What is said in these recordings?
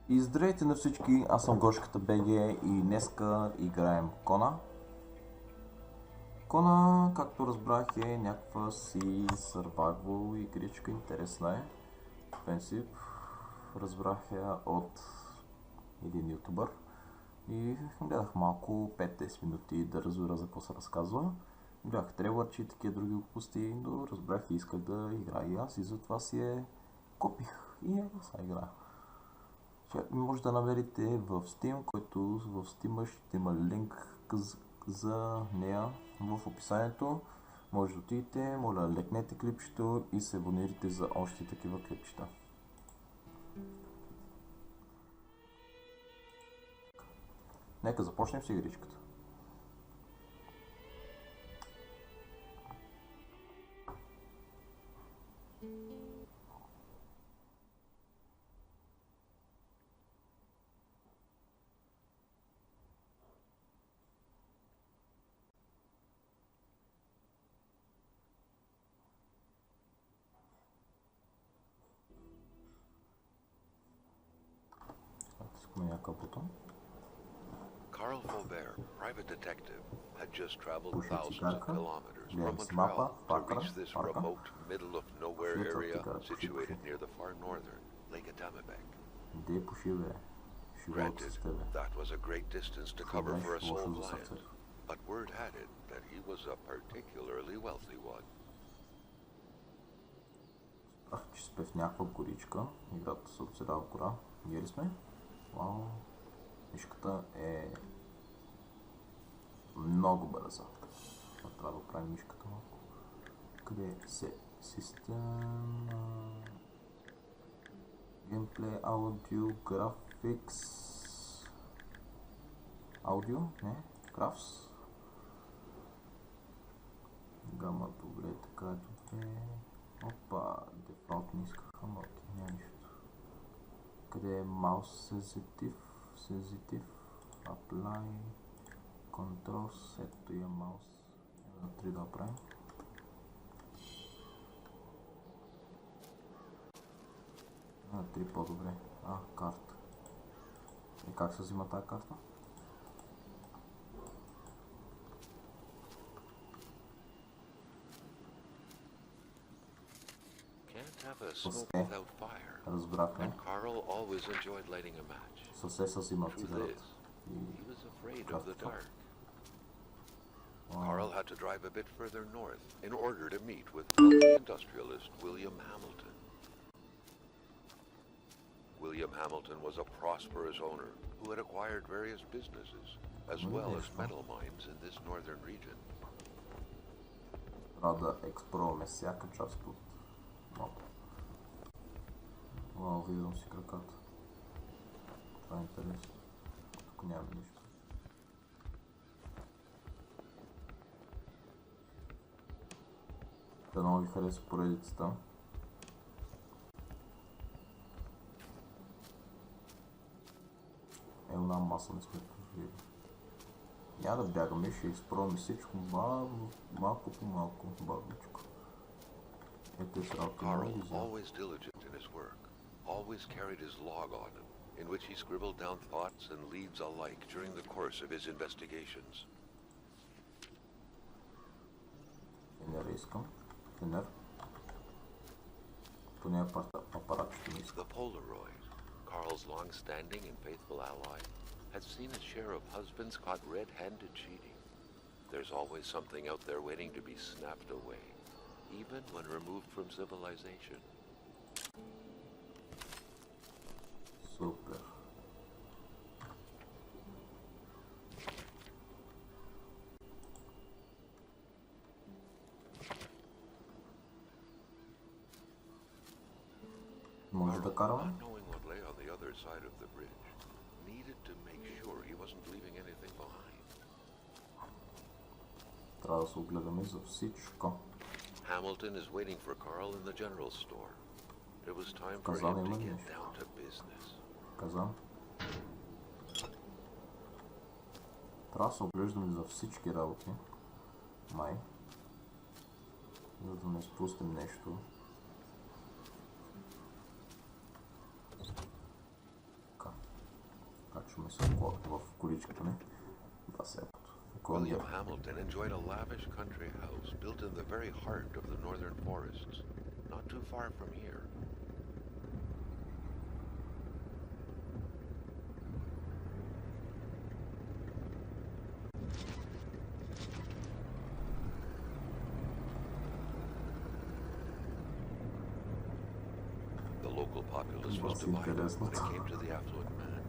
И здравейте на всички, аз съм Гошката БГ и днеска играем Кона. Кона, както разбрах, е някаква си survival игричка, интересна е. В принцип, разбрах я от един ютубър и гледах малко 5-10 минути да разбера за какво се разказва. Гледах трейлърчи и такива други глупости, но разбрах и исках да играя и аз и затова си я купих и сега играя. Може да намерите в Steam, който в Steam ще има линк за нея в описанието. Може да отидете, моля лекнете клипчето и се абонирайте за още такива клипчета. Нека започнем с игричката. Благодаря, private detective, had just traveled thousands of kilometers from Montreal to reach this remote, middle-of-nowhere area situated near the far northern Lake Tamabek. Granted, that was a great distance to cover for a sole client, but word had it that he was a particularly wealthy one. Че сме в някаква горичка, играта се оцелява в гора. Ние ли сме? Вау, мишката е много бърза. Трябва да правим мишката малко. Къде е? Систем... Gameplay, аудио, графикс... Аудио? Не? Графс? Гама, добре, така е добре. Опа, дефолт не искаха, но окей, няма нищо. Къде е маус sensitive, apply, controls, ето я маус. На 3 да правим. На 3 по-добре. Карта. И как се взима тази карта? Разбрахме. Съсе се взима цигарата. Carl had to drive a bit further north in order to meet with wealthy industrialist William Hamilton. William Hamilton was a prosperous owner who had acquired various businesses, as well as metal mines in this northern region. Трябва да експлорираме всяка част от мапа. Вау, виждам си краката. Това е интересно. Тук няма нищо. Дано ви хареса поредицата. Една маса не сме прожили. Няма да бягаме, ще изпробваме всичко малко по малко, бавничко. Ето е работа на ревизия. Always carried his log on him, in which he scribbled down thoughts and leads alike during the course of his investigations. The Polaroid, Carl's long-standing and faithful ally, had seen his share of husbands caught red-handed cheating. There's always something out there waiting to be snapped away, even when removed from civilization. Супер. Може да караме? Трябва да се огледаме за всичко. Hamilton is waiting for Carl in the general store. It was time for him to get down to business. Казан. Трябва да се оглеждаме за всички работи. Май. За да не изпустим нещо. Така. качваме се в количката ни. Това се William Hamilton enjoyed a lavish country house built in the very heart of the northern forests, not too far from here. The local populace was divided when it came to the affluent man.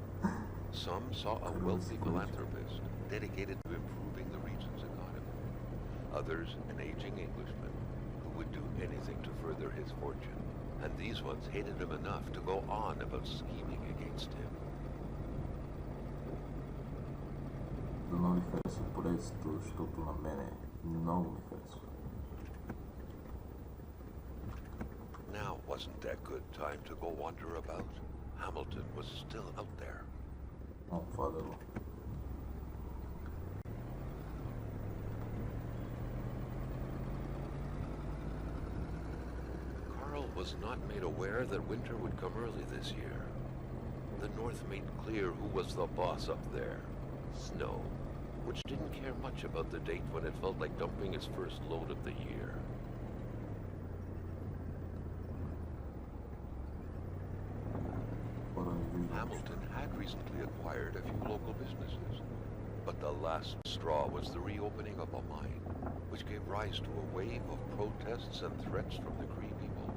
Some saw a wealthy philanthropist dedicated to improving the region's economy. Others, an aging Englishman who would do anything to further his fortune. And these ones hated him enough to go on about scheming against him. Дано ви харесва поредицата, защото на мене много ми харесва. Now wasn't a good time to go wander about. Hamilton was still out there. О, това да го. Carl was not made aware that winter would come early this year. The North made clear who was the boss up there. Snow, which didn't care much about the date when it felt like dumping its first load of the year. Hamilton had recently acquired a few local businesses, but the last straw was the reopening of a mine, which gave rise to a wave of protests and threats from the Cree people.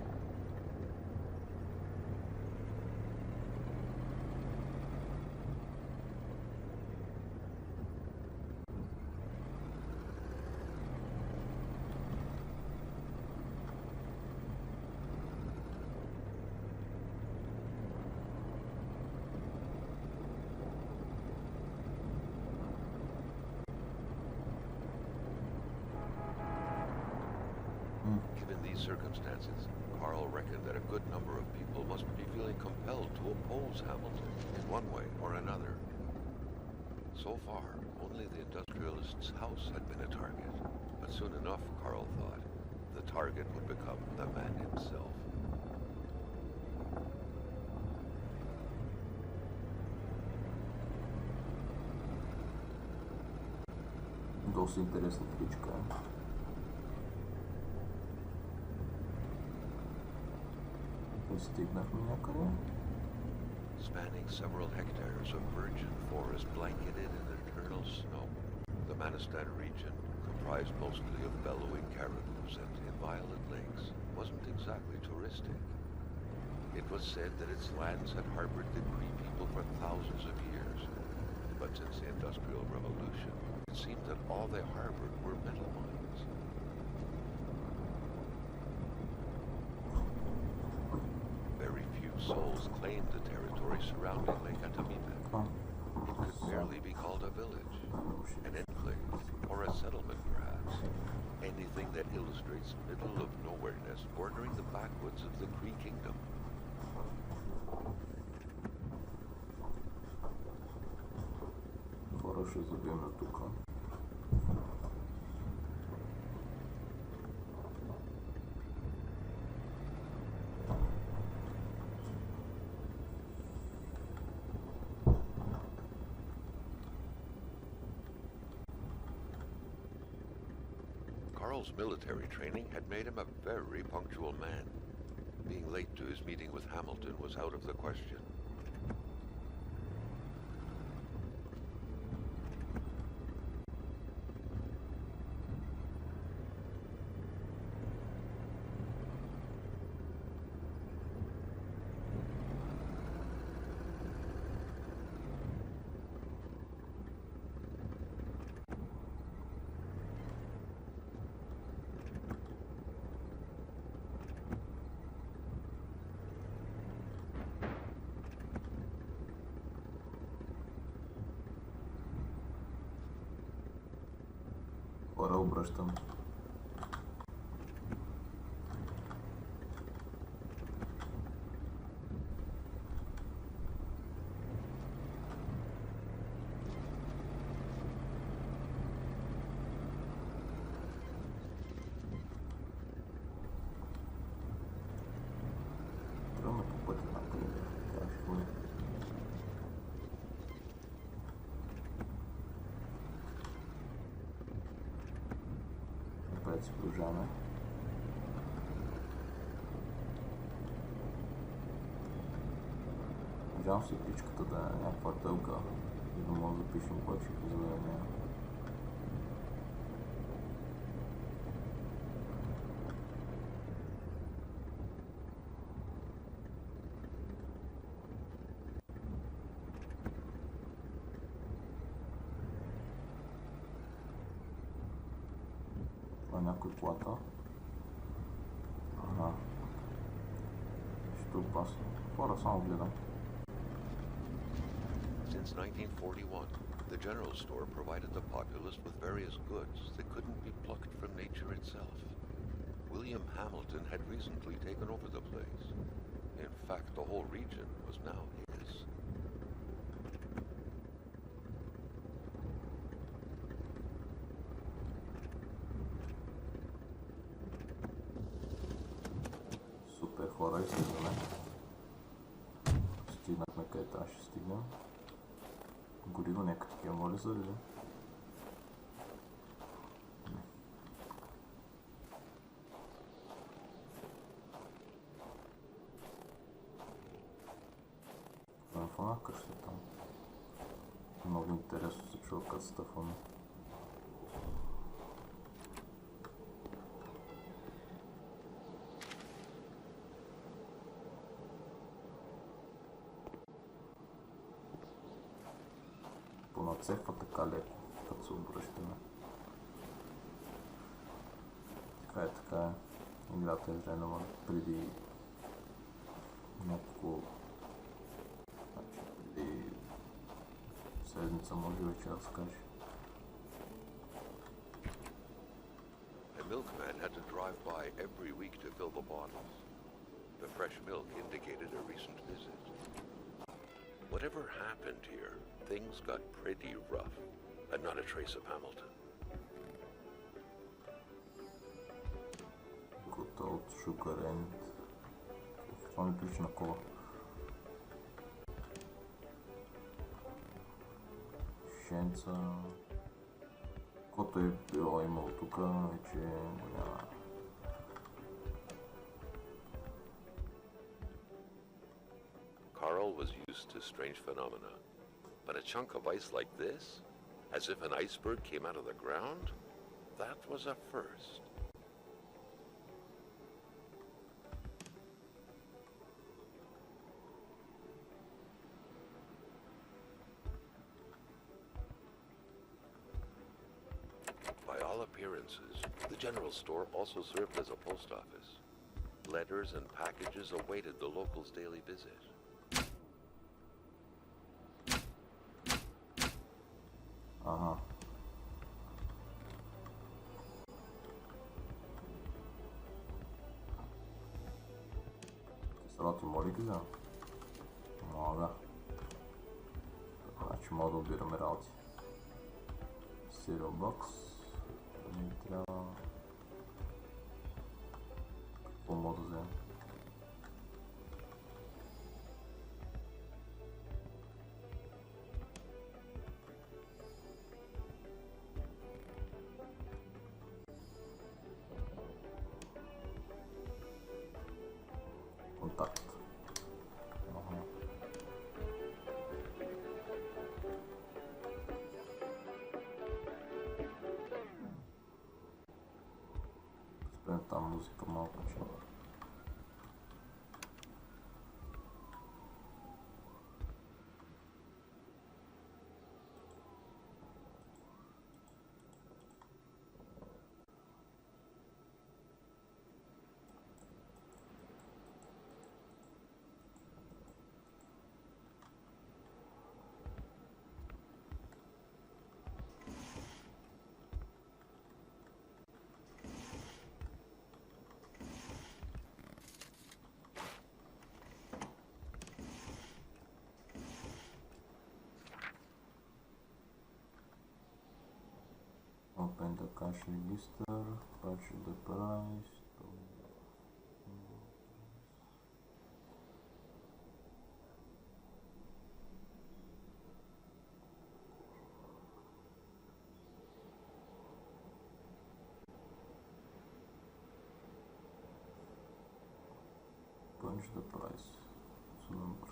Given these circumstances, Carl reckoned that a good number of people must be feeling compelled to oppose Hamilton in one way or another. So far, only the industrialist's house had been a target, but soon enough, Carl thought, the target would become the man himself. Доста интересна кличка. Стигнахме някъде. Spanning several hectares of virgin forest blanketed in eternal snow, the Manistan region, comprised mostly of bellowing caribous and inviolate lakes, wasn't exactly touristic. It was said that its lands had harbored the Cree people for thousands of years, but since the Industrial Revolution, it seemed that all they harbored were metal mines. Very few souls claimed the territory surrounding Lake Atamita. It could barely be called a village, an enclave, or a settlement perhaps. Anything that illustrates middle of nowhereness bordering the backwoods of the Cree kingdom. Хора ще забием тук. Carl's military training had made him a very punctual man. Being late to his meeting with Hamilton was out of the question. Хора, обръщам. Тръгна по пътя напред. си продължаваме. Надявам се кличката да е някаква дълга и да може да пишем повече епизода на нея. Това е някой плата. Ага. Ще е опасно. Хора, само гледам. Since 1941, the general store provided the populace with various goods that couldn't be plucked from nature itself. William Hamilton had recently taken over the place. In fact, the whole region was now his. Супер, хора, изследваме. Стигнахме къде трябва ще стигнем. Гориво нека такива моли заради. Това е къщата там. Много интересно се чува къщата фона. Понацепва така леко, като се обръщаме. Така е, така е. Играта е времена преди няколко... Значи преди седмица може вече да се каже. A milkman had to drive by every week to fill the bottles. The fresh milk indicated a recent visit. Whatever happened here, things got pretty rough, and not a trace of Hamilton. Кота от Шукарент. Това ми пише на кола. Шенца. Кото е било имало тук, вече го няма. Carl was used to strange phenomena, but a chunk of ice like this, as if an iceberg came out of the ground, that was a first. By all appearances, the general store also served as a post office. Letters and packages awaited the locals' daily visit. Ага. Ти срати моли ли да? Мога. Значи мога да обираме работи. Serial box. Не трябва... Какво мога да вземем? Контакт. Ага. Спрем там музика малко че. Open the cash register, purchase the price. change the price to numbers.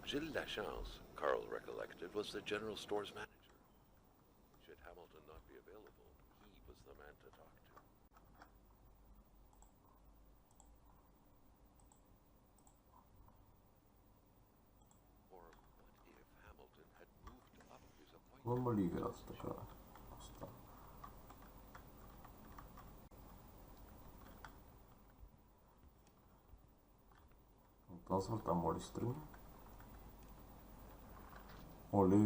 Gilles Lachance, Carl recollected, was the general store's manager. Should Hamilton not be available, he was the man to talk to. Or what if Hamilton had moved up his appointment? Има ли играта така? Остава. От тази врата моли се тръгне. Оле!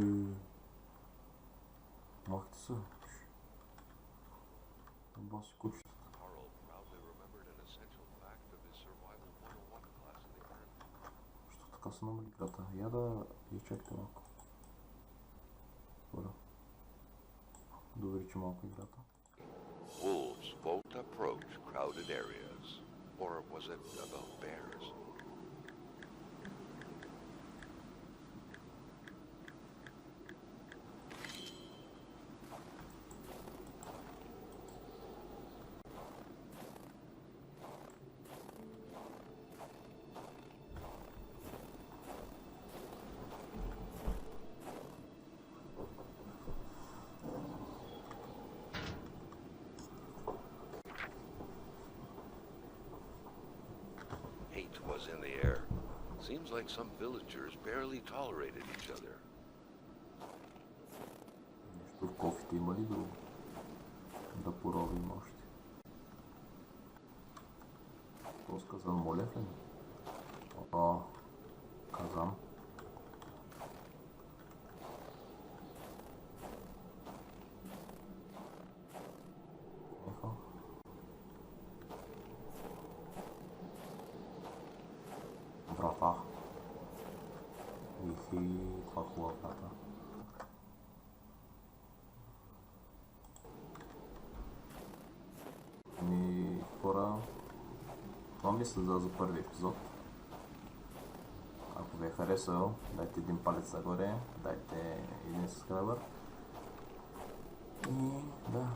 Махте се. Баси кучетата. Carl proudly remembered an essential fact of his survival 101 class in the army. Що така се намали играта? Я да я чакайте малко. Добре. Да увеличи малко играта. Wolves won't approach crowded areas. Or was it about bears? Hate was in the air. Seems like some villagers barely tolerated each other. Нещо в кофите има ли друго? Да поровим още. Този казан молев ли? О, казан. Ехо. Врата. Ихи, това хубава врата. Хора, това мисля за първи епизод. Ако ви е харесал, дайте един палец нагоре, дайте един subscriber. И да,